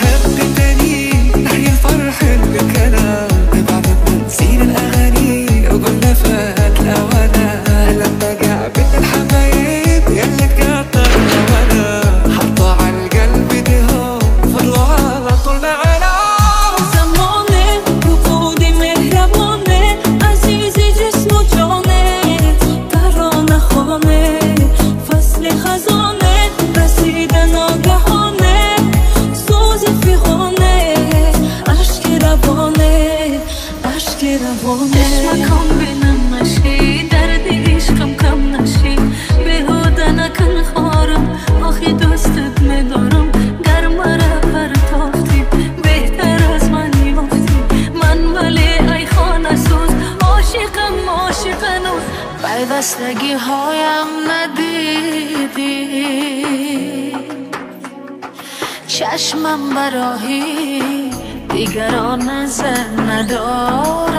هبتني نحيا الفرح بالكلام، بعدنا نسينا الأغاني وقلنا فات الأوانة. لما قابلنا الحبايب يلي تقطرنا وانا حطوا عالقلب ايديهم فضلوا على طول معانا. زمانه وقودي مهربانه عزیزی جسم و جانه ترانه خانه فصل خزانه رسیده ناگهانه سوز فیغانه اشک روانه اشک روانه. چشمکم بینم نشی درد عشقم کم نشی بهوده نکن خارم آخی دوستت میدارم گرم را پرتافتی بهتر از من یافتی من ولی ای خانه سوز عاشقم عاشقنوز پیوستگی هایم ندیدی چشمم براهی دیگران نظر ندارد